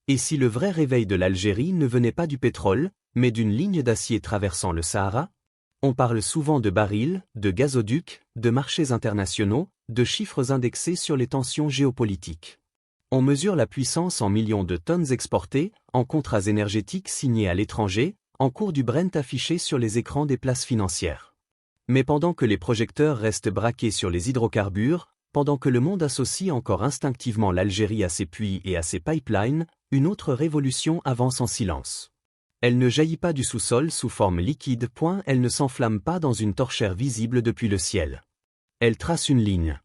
Et si le vrai réveil de l'Algérie ne venait pas du pétrole, mais d'une ligne d'acier traversant le Sahara? On parle souvent de barils, de gazoducs, de marchés internationaux, de chiffres indexés sur les tensions géopolitiques. On mesure la puissance en millions de tonnes exportées, en contrats énergétiques signés à l'étranger, en cours du Brent affiché sur les écrans des places financières. Mais pendant que les projecteurs restent braqués sur les hydrocarbures, pendant que le monde associe encore instinctivement l'Algérie à ses puits et à ses pipelines, une autre révolution avance en silence. Elle ne jaillit pas du sous-sol sous forme liquide. Elle ne s'enflamme pas dans une torchère visible depuis le ciel. Elle trace une ligne.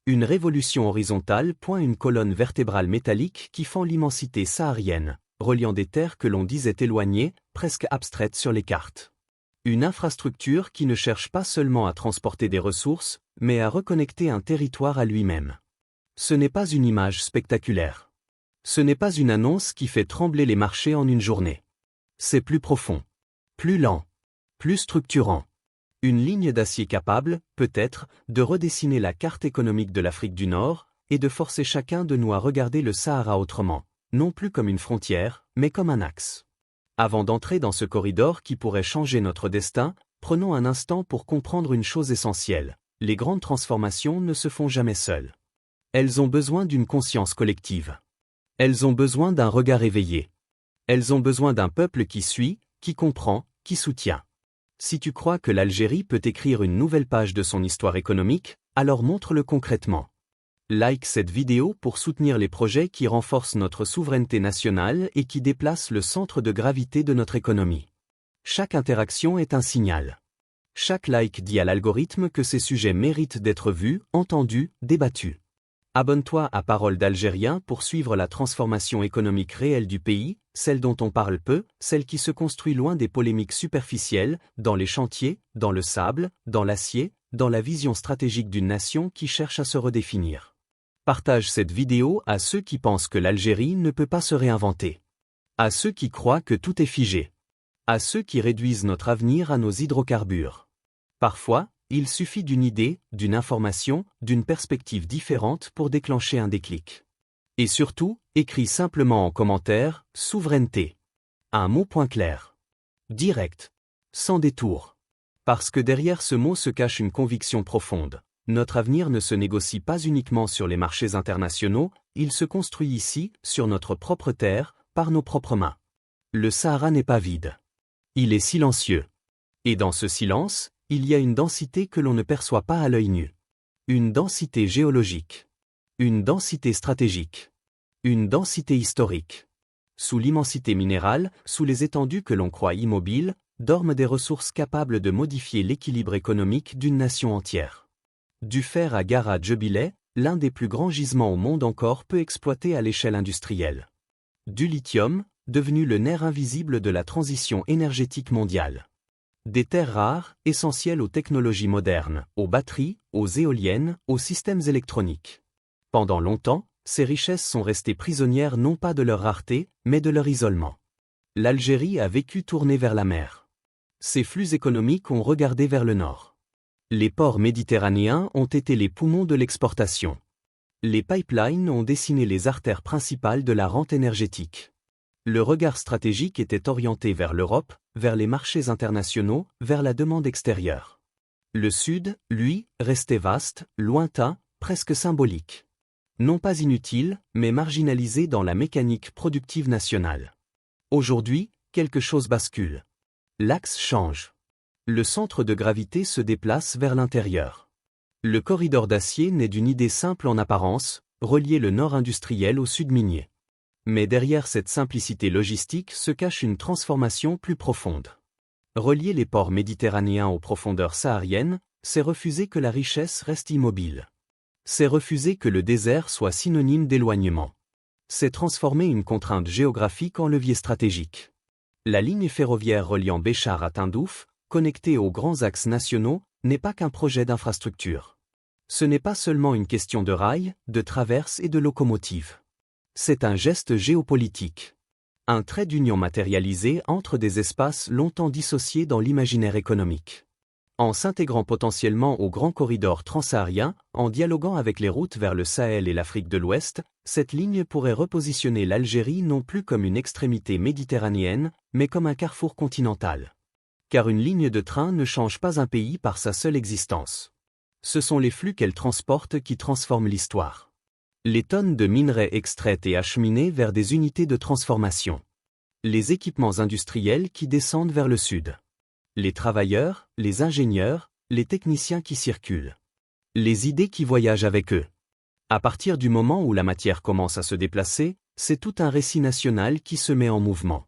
Une révolution horizontale. Une colonne vertébrale métallique qui fend l'immensité saharienne, reliant des terres que l'on disait éloignées, presque abstraites sur les cartes. Une infrastructure qui ne cherche pas seulement à transporter des ressources, mais à reconnecter un territoire à lui-même. Ce n'est pas une image spectaculaire. Ce n'est pas une annonce qui fait trembler les marchés en une journée. C'est plus profond, plus lent, plus structurant. Une ligne d'acier capable, peut-être, de redessiner la carte économique de l'Afrique du Nord, et de forcer chacun de nous à regarder le Sahara autrement, non plus comme une frontière, mais comme un axe. Avant d'entrer dans ce corridor qui pourrait changer notre destin, prenons un instant pour comprendre une chose essentielle. Les grandes transformations ne se font jamais seules. Elles ont besoin d'une conscience collective. Elles ont besoin d'un regard éveillé. Elles ont besoin d'un peuple qui suit, qui comprend, qui soutient. Si tu crois que l'Algérie peut écrire une nouvelle page de son histoire économique, alors montre-le concrètement. Like cette vidéo pour soutenir les projets qui renforcent notre souveraineté nationale et qui déplacent le centre de gravité de notre économie. Chaque interaction est un signal. Chaque like dit à l'algorithme que ces sujets méritent d'être vus, entendus, débattus. Abonne-toi à Parole d'Algérien pour suivre la transformation économique réelle du pays, celle dont on parle peu, celle qui se construit loin des polémiques superficielles, dans les chantiers, dans le sable, dans l'acier, dans la vision stratégique d'une nation qui cherche à se redéfinir. Partage cette vidéo à ceux qui pensent que l'Algérie ne peut pas se réinventer. À ceux qui croient que tout est figé. À ceux qui réduisent notre avenir à nos hydrocarbures. Parfois, il suffit d'une idée, d'une information, d'une perspective différente pour déclencher un déclic. Et surtout, écris simplement en commentaire « souveraineté ». Un mot point clair. Direct. Sans détour. Parce que derrière ce mot se cache une conviction profonde. Notre avenir ne se négocie pas uniquement sur les marchés internationaux, il se construit ici, sur notre propre terre, par nos propres mains. Le Sahara n'est pas vide. Il est silencieux. Et dans ce silence, il y a une densité que l'on ne perçoit pas à l'œil nu. Une densité géologique. Une densité stratégique. Une densité historique. Sous l'immensité minérale, sous les étendues que l'on croit immobiles, dorment des ressources capables de modifier l'équilibre économique d'une nation entière. Du fer à Gara Jubilee, l'un des plus grands gisements au monde encore peu exploité à l'échelle industrielle. Du lithium, devenu le nerf invisible de la transition énergétique mondiale. Des terres rares, essentielles aux technologies modernes, aux batteries, aux éoliennes, aux systèmes électroniques. Pendant longtemps, ces richesses sont restées prisonnières non pas de leur rareté, mais de leur isolement. L'Algérie a vécu tournée vers la mer. Ses flux économiques ont regardé vers le nord. Les ports méditerranéens ont été les poumons de l'exportation. Les pipelines ont dessiné les artères principales de la rente énergétique. Le regard stratégique était orienté vers l'Europe, vers les marchés internationaux, vers la demande extérieure. Le Sud, lui, restait vaste, lointain, presque symbolique. Non pas inutile, mais marginalisé dans la mécanique productive nationale. Aujourd'hui, quelque chose bascule. L'axe change. Le centre de gravité se déplace vers l'intérieur. Le corridor d'acier naît d'une idée simple en apparence, relier le nord industriel au sud minier. Mais derrière cette simplicité logistique se cache une transformation plus profonde. Relier les ports méditerranéens aux profondeurs sahariennes, c'est refuser que la richesse reste immobile. C'est refuser que le désert soit synonyme d'éloignement. C'est transformer une contrainte géographique en levier stratégique. La ligne ferroviaire reliant Béchar à Tindouf, connectée aux grands axes nationaux, n'est pas qu'un projet d'infrastructure. Ce n'est pas seulement une question de rails, de traverses et de locomotives. C'est un geste géopolitique. Un trait d'union matérialisé entre des espaces longtemps dissociés dans l'imaginaire économique. En s'intégrant potentiellement au grand corridor transsaharien, en dialoguant avec les routes vers le Sahel et l'Afrique de l'Ouest, cette ligne pourrait repositionner l'Algérie non plus comme une extrémité méditerranéenne, mais comme un carrefour continental. Car une ligne de train ne change pas un pays par sa seule existence. Ce sont les flux qu'elle transporte qui transforment l'histoire. Les tonnes de minerais extraites et acheminées vers des unités de transformation. Les équipements industriels qui descendent vers le sud. Les travailleurs, les ingénieurs, les techniciens qui circulent. Les idées qui voyagent avec eux. À partir du moment où la matière commence à se déplacer, c'est tout un récit national qui se met en mouvement.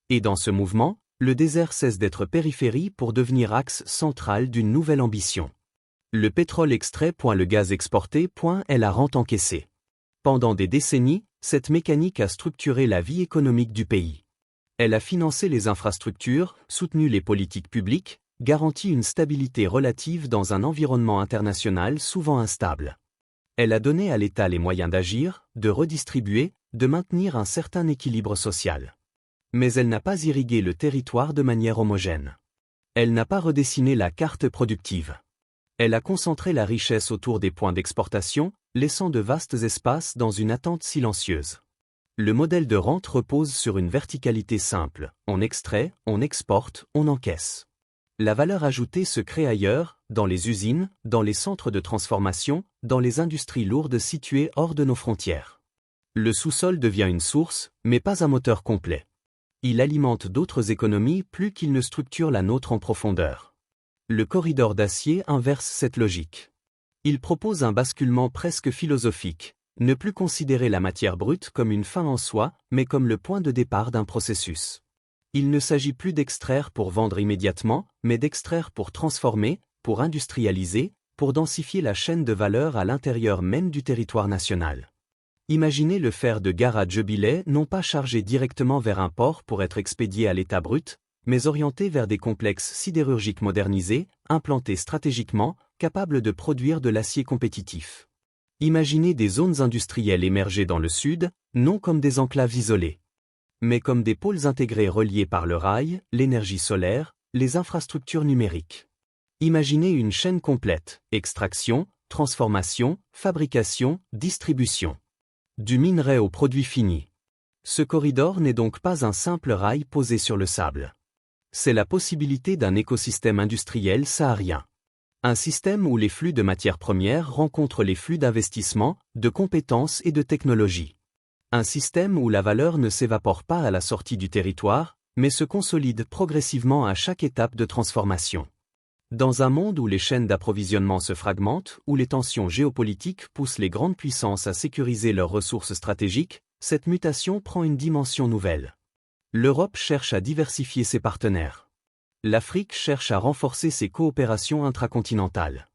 Et dans ce mouvement, le désert cesse d'être périphérie pour devenir axe central d'une nouvelle ambition. Le pétrole extrait, le gaz exporté, est la rente encaissée. Pendant des décennies, cette mécanique a structuré la vie économique du pays. Elle a financé les infrastructures, soutenu les politiques publiques, garanti une stabilité relative dans un environnement international souvent instable. Elle a donné à l'État les moyens d'agir, de redistribuer, de maintenir un certain équilibre social. Mais elle n'a pas irrigué le territoire de manière homogène. Elle n'a pas redessiné la carte productive. Elle a concentré la richesse autour des points d'exportation, laissant de vastes espaces dans une attente silencieuse. Le modèle de rente repose sur une verticalité simple, on extrait, on exporte, on encaisse. La valeur ajoutée se crée ailleurs, dans les usines, dans les centres de transformation, dans les industries lourdes situées hors de nos frontières. Le sous-sol devient une source, mais pas un moteur complet. Il alimente d'autres économies plus qu'il ne structure la nôtre en profondeur. Le corridor d'acier inverse cette logique. Il propose un basculement presque philosophique. Ne plus considérer la matière brute comme une fin en soi, mais comme le point de départ d'un processus. Il ne s'agit plus d'extraire pour vendre immédiatement, mais d'extraire pour transformer, pour industrialiser, pour densifier la chaîne de valeur à l'intérieur même du territoire national. Imaginez le fer de Gara Jubilee non pas chargé directement vers un port pour être expédié à l'état brut, mais orienté vers des complexes sidérurgiques modernisés, implantés stratégiquement, capables de produire de l'acier compétitif. Imaginez des zones industrielles émerger dans le sud, non comme des enclaves isolées, mais comme des pôles intégrés reliés par le rail, l'énergie solaire, les infrastructures numériques. Imaginez une chaîne complète, extraction, transformation, fabrication, distribution. Du minerai au produit fini. Ce corridor n'est donc pas un simple rail posé sur le sable. C'est la possibilité d'un écosystème industriel saharien. Un système où les flux de matières premières rencontrent les flux d'investissement, de compétences et de technologies. Un système où la valeur ne s'évapore pas à la sortie du territoire, mais se consolide progressivement à chaque étape de transformation. Dans un monde où les chaînes d'approvisionnement se fragmentent, où les tensions géopolitiques poussent les grandes puissances à sécuriser leurs ressources stratégiques, cette mutation prend une dimension nouvelle. L'Europe cherche à diversifier ses partenaires. L'Afrique cherche à renforcer ses coopérations intracontinentales.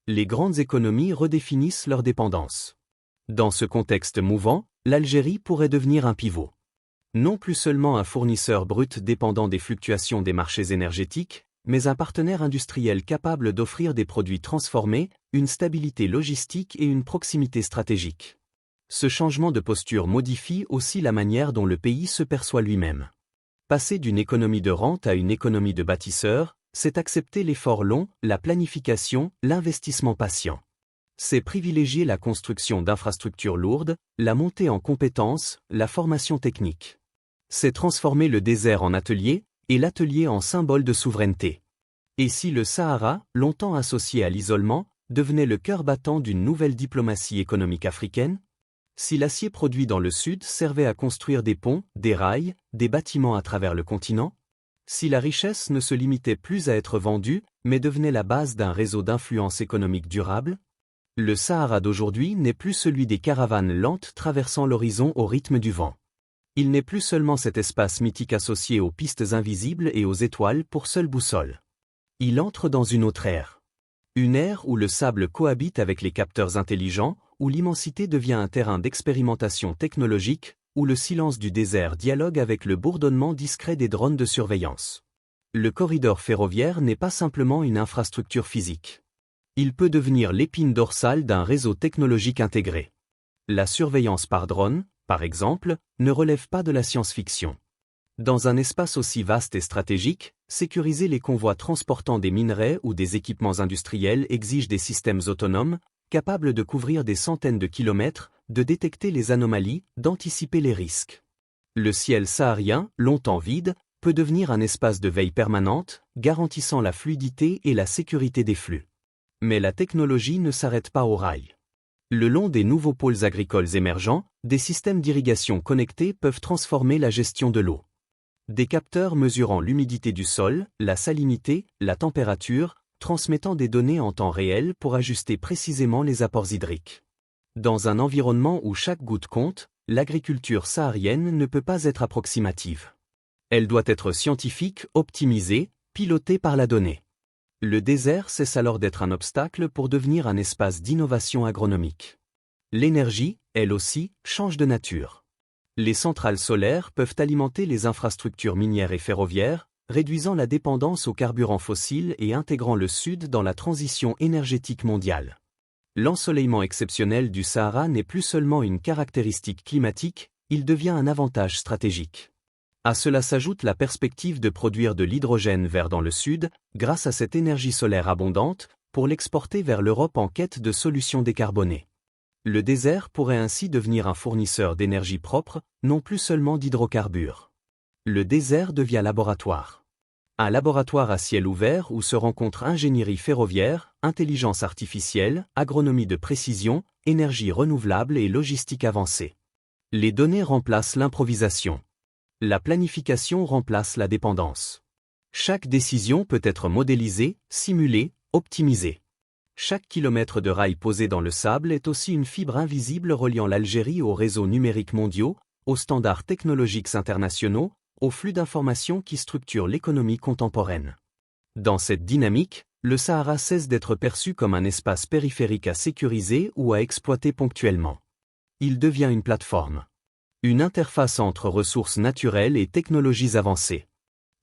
Les grandes économies redéfinissent leurs dépendances. Dans ce contexte mouvant, l'Algérie pourrait devenir un pivot. Non plus seulement un fournisseur brut dépendant des fluctuations des marchés énergétiques, mais un partenaire industriel capable d'offrir des produits transformés, une stabilité logistique et une proximité stratégique. Ce changement de posture modifie aussi la manière dont le pays se perçoit lui-même. Passer d'une économie de rente à une économie de bâtisseur, c'est accepter l'effort long, la planification, l'investissement patient. C'est privilégier la construction d'infrastructures lourdes, la montée en compétences, la formation technique. C'est transformer le désert en atelier, et l'atelier en symbole de souveraineté. Et si le Sahara, longtemps associé à l'isolement, devenait le cœur battant d'une nouvelle diplomatie économique africaine? Si l'acier produit dans le sud servait à construire des ponts, des rails, des bâtiments à travers le continent? Si la richesse ne se limitait plus à être vendue, mais devenait la base d'un réseau d'influence économique durable? Le Sahara d'aujourd'hui n'est plus celui des caravanes lentes traversant l'horizon au rythme du vent. Il n'est plus seulement cet espace mythique associé aux pistes invisibles et aux étoiles pour seule boussole. Il entre dans une autre ère. Une ère où le sable cohabite avec les capteurs intelligents, où l'immensité devient un terrain d'expérimentation technologique, où le silence du désert dialogue avec le bourdonnement discret des drones de surveillance. Le corridor ferroviaire n'est pas simplement une infrastructure physique. Il peut devenir l'épine dorsale d'un réseau technologique intégré. La surveillance par drone, par exemple, ne relève pas de la science-fiction. Dans un espace aussi vaste et stratégique, sécuriser les convois transportant des minerais ou des équipements industriels exige des systèmes autonomes, capables de couvrir des centaines de kilomètres, de détecter les anomalies, d'anticiper les risques. Le ciel saharien, longtemps vide, peut devenir un espace de veille permanente, garantissant la fluidité et la sécurité des flux. Mais la technologie ne s'arrête pas au rail. Le long des nouveaux pôles agricoles émergents, des systèmes d'irrigation connectés peuvent transformer la gestion de l'eau. Des capteurs mesurant l'humidité du sol, la salinité, la température, transmettant des données en temps réel pour ajuster précisément les apports hydriques. Dans un environnement où chaque goutte compte, l'agriculture saharienne ne peut pas être approximative. Elle doit être scientifique, optimisée, pilotée par la donnée. Le désert cesse alors d'être un obstacle pour devenir un espace d'innovation agronomique. L'énergie, elle aussi, change de nature. Les centrales solaires peuvent alimenter les infrastructures minières et ferroviaires, réduisant la dépendance aux carburants fossiles et intégrant le Sud dans la transition énergétique mondiale. L'ensoleillement exceptionnel du Sahara n'est plus seulement une caractéristique climatique, il devient un avantage stratégique. À cela s'ajoute la perspective de produire de l'hydrogène vert dans le Sud, grâce à cette énergie solaire abondante, pour l'exporter vers l'Europe en quête de solutions décarbonées. Le désert pourrait ainsi devenir un fournisseur d'énergie propre, non plus seulement d'hydrocarbures. Le désert devient laboratoire. Un laboratoire à ciel ouvert où se rencontrent ingénierie ferroviaire, intelligence artificielle, agronomie de précision, énergie renouvelable et logistique avancée. Les données remplacent l'improvisation. La planification remplace la dépendance. Chaque décision peut être modélisée, simulée, optimisée. Chaque kilomètre de rail posé dans le sable est aussi une fibre invisible reliant l'Algérie aux réseaux numériques mondiaux, aux standards technologiques internationaux, aux flux d'informations qui structurent l'économie contemporaine. Dans cette dynamique, le Sahara cesse d'être perçu comme un espace périphérique à sécuriser ou à exploiter ponctuellement. Il devient une plateforme. Une interface entre ressources naturelles et technologies avancées.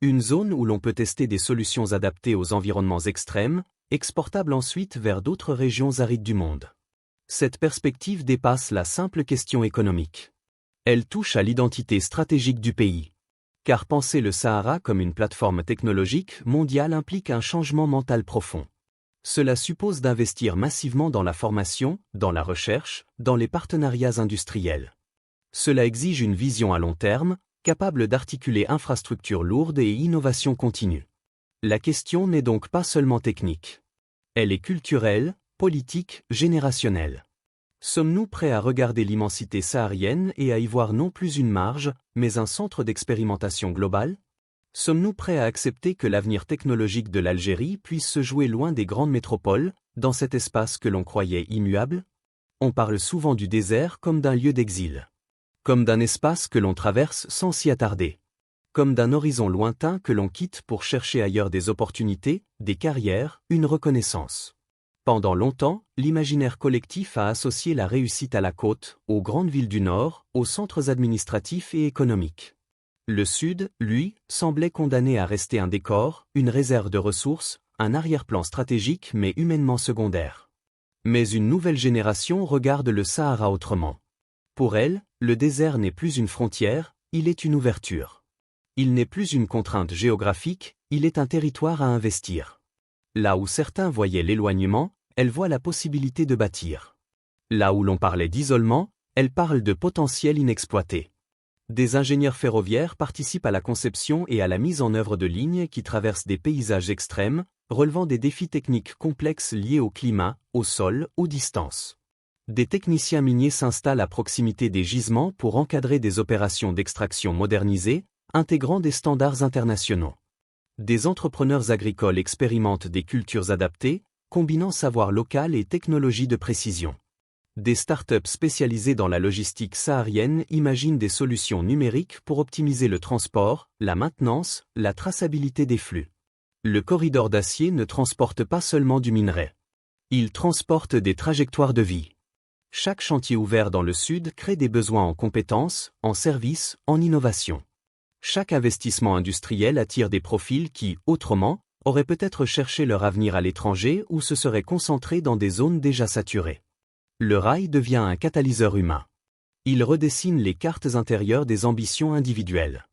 Une zone où l'on peut tester des solutions adaptées aux environnements extrêmes, exportables ensuite vers d'autres régions arides du monde. Cette perspective dépasse la simple question économique. Elle touche à l'identité stratégique du pays. Car penser le Sahara comme une plateforme technologique mondiale implique un changement mental profond. Cela suppose d'investir massivement dans la formation, dans la recherche, dans les partenariats industriels. Cela exige une vision à long terme, capable d'articuler infrastructures lourdes et innovation continue. La question n'est donc pas seulement technique. Elle est culturelle, politique, générationnelle. Sommes-nous prêts à regarder l'immensité saharienne et à y voir non plus une marge, mais un centre d'expérimentation globale? Sommes-nous prêts à accepter que l'avenir technologique de l'Algérie puisse se jouer loin des grandes métropoles, dans cet espace que l'on croyait immuable? On parle souvent du désert comme d'un lieu d'exil. Comme d'un espace que l'on traverse sans s'y attarder. Comme d'un horizon lointain que l'on quitte pour chercher ailleurs des opportunités, des carrières, une reconnaissance. Pendant longtemps, l'imaginaire collectif a associé la réussite à la côte, aux grandes villes du Nord, aux centres administratifs et économiques. Le Sud, lui, semblait condamné à rester un décor, une réserve de ressources, un arrière-plan stratégique mais humainement secondaire. Mais une nouvelle génération regarde le Sahara autrement. Pour elle, le désert n'est plus une frontière, il est une ouverture. Il n'est plus une contrainte géographique, il est un territoire à investir. Là où certains voyaient l'éloignement, elle voit la possibilité de bâtir. Là où l'on parlait d'isolement, elle parle de potentiel inexploité. Des ingénieurs ferroviaires participent à la conception et à la mise en œuvre de lignes qui traversent des paysages extrêmes, relevant des défis techniques complexes liés au climat, au sol, aux distances. Des techniciens miniers s'installent à proximité des gisements pour encadrer des opérations d'extraction modernisées, intégrant des standards internationaux. Des entrepreneurs agricoles expérimentent des cultures adaptées, combinant savoir local et technologie de précision. Des startups spécialisées dans la logistique saharienne imaginent des solutions numériques pour optimiser le transport, la maintenance, la traçabilité des flux. Le corridor d'acier ne transporte pas seulement du minerai. Il transporte des trajectoires de vie. Chaque chantier ouvert dans le Sud crée des besoins en compétences, en services, en innovation. Chaque investissement industriel attire des profils qui, autrement, auraient peut-être cherché leur avenir à l'étranger ou se seraient concentrés dans des zones déjà saturées. Le rail devient un catalyseur humain. Il redessine les cartes intérieures des ambitions individuelles.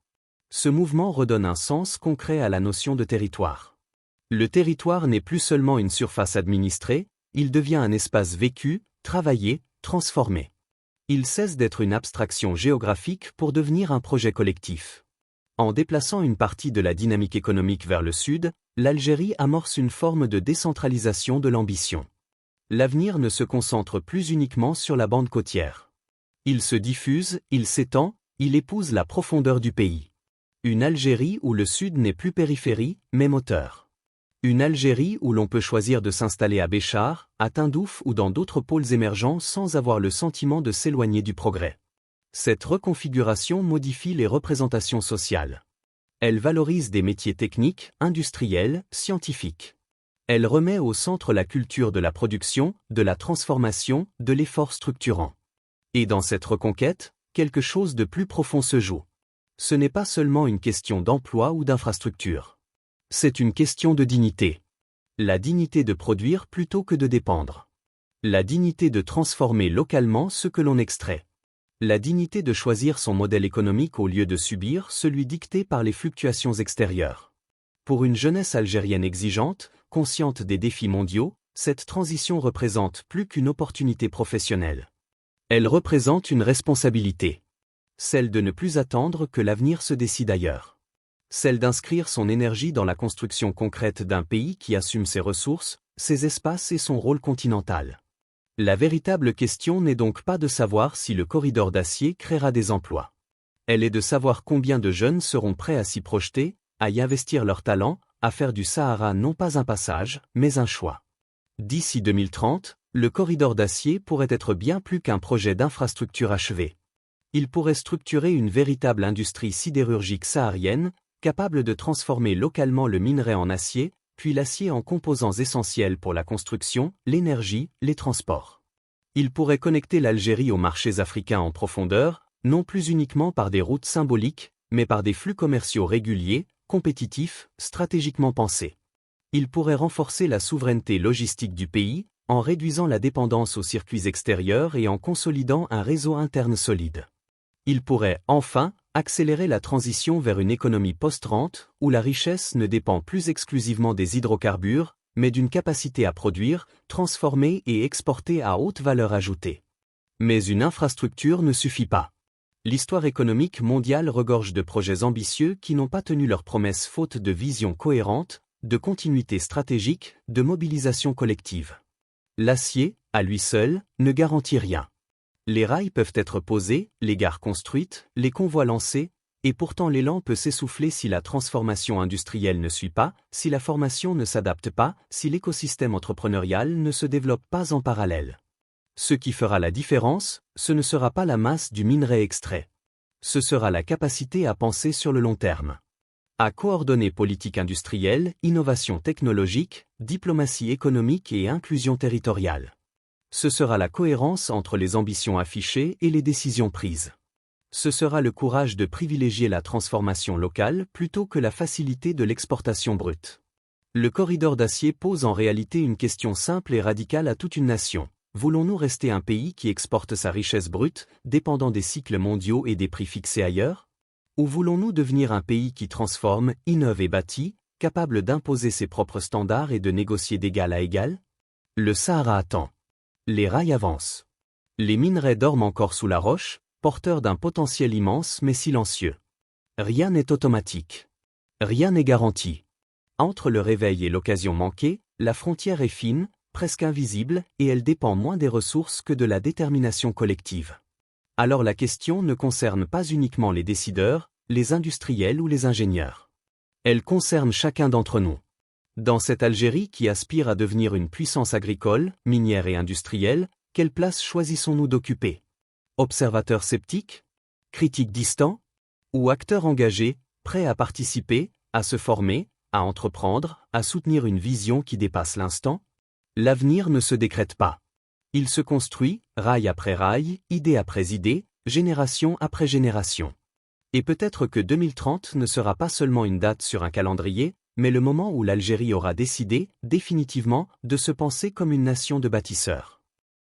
Ce mouvement redonne un sens concret à la notion de territoire. Le territoire n'est plus seulement une surface administrée, il devient un espace vécu, travaillé, transformé. Il cesse d'être une abstraction géographique pour devenir un projet collectif. En déplaçant une partie de la dynamique économique vers le sud, l'Algérie amorce une forme de décentralisation de l'ambition. L'avenir ne se concentre plus uniquement sur la bande côtière. Il se diffuse, il s'étend, il épouse la profondeur du pays. Une Algérie où le sud n'est plus périphérie, mais moteur. Une Algérie où l'on peut choisir de s'installer à Béchar, à Tindouf ou dans d'autres pôles émergents sans avoir le sentiment de s'éloigner du progrès. Cette reconfiguration modifie les représentations sociales. Elle valorise des métiers techniques, industriels, scientifiques. Elle remet au centre la culture de la production, de la transformation, de l'effort structurant. Et dans cette reconquête, quelque chose de plus profond se joue. Ce n'est pas seulement une question d'emploi ou d'infrastructure. C'est une question de dignité. La dignité de produire plutôt que de dépendre. La dignité de transformer localement ce que l'on extrait. La dignité de choisir son modèle économique au lieu de subir celui dicté par les fluctuations extérieures. Pour une jeunesse algérienne exigeante, consciente des défis mondiaux, cette transition représente plus qu'une opportunité professionnelle. Elle représente une responsabilité. Celle de ne plus attendre que l'avenir se décide ailleurs. Celle d'inscrire son énergie dans la construction concrète d'un pays qui assume ses ressources, ses espaces et son rôle continental. La véritable question n'est donc pas de savoir si le corridor d'acier créera des emplois. Elle est de savoir combien de jeunes seront prêts à s'y projeter, à y investir leur talent, à faire du Sahara non pas un passage, mais un choix. D'ici 2030, le corridor d'acier pourrait être bien plus qu'un projet d'infrastructure achevé. Il pourrait structurer une véritable industrie sidérurgique saharienne, capable de transformer localement le minerai en acier, puis l'acier en composants essentiels pour la construction, l'énergie, les transports. Il pourrait connecter l'Algérie aux marchés africains en profondeur, non plus uniquement par des routes symboliques, mais par des flux commerciaux réguliers, compétitifs, stratégiquement pensés. Il pourrait renforcer la souveraineté logistique du pays, en réduisant la dépendance aux circuits extérieurs et en consolidant un réseau interne solide. Il pourrait, enfin, accélérer la transition vers une économie post-rente, où la richesse ne dépend plus exclusivement des hydrocarbures, mais d'une capacité à produire, transformer et exporter à haute valeur ajoutée. Mais une infrastructure ne suffit pas. L'histoire économique mondiale regorge de projets ambitieux qui n'ont pas tenu leurs promesses faute de vision cohérente, de continuité stratégique, de mobilisation collective. L'acier, à lui seul, ne garantit rien. Les rails peuvent être posés, les gares construites, les convois lancés, et pourtant l'élan peut s'essouffler si la transformation industrielle ne suit pas, si la formation ne s'adapte pas, si l'écosystème entrepreneurial ne se développe pas en parallèle. Ce qui fera la différence, ce ne sera pas la masse du minerai extrait. Ce sera la capacité à penser sur le long terme. À coordonner politique industrielle, innovation technologique, diplomatie économique et inclusion territoriale. Ce sera la cohérence entre les ambitions affichées et les décisions prises. Ce sera le courage de privilégier la transformation locale plutôt que la facilité de l'exportation brute. Le corridor d'acier pose en réalité une question simple et radicale à toute une nation. Voulons-nous rester un pays qui exporte sa richesse brute, dépendant des cycles mondiaux et des prix fixés ailleurs? Ou voulons-nous devenir un pays qui transforme, innove et bâtit, capable d'imposer ses propres standards et de négocier d'égal à égal? Le Sahara attend. Les rails avancent. Les minerais dorment encore sous la roche, porteurs d'un potentiel immense mais silencieux. Rien n'est automatique. Rien n'est garanti. Entre le réveil et l'occasion manquée, la frontière est fine, presque invisible, et elle dépend moins des ressources que de la détermination collective. Alors la question ne concerne pas uniquement les décideurs, les industriels ou les ingénieurs. Elle concerne chacun d'entre nous. Dans cette Algérie qui aspire à devenir une puissance agricole, minière et industrielle, quelle place choisissons-nous d'occuper? Observateurs sceptiques? Critiques distants? Ou acteurs engagés, prêts à participer, à se former, à entreprendre, à soutenir une vision qui dépasse l'instant? L'avenir ne se décrète pas. Il se construit, rail après rail, idée après idée, génération après génération. Et peut-être que 2030 ne sera pas seulement une date sur un calendrier, mais le moment où l'Algérie aura décidé, définitivement, de se penser comme une nation de bâtisseurs.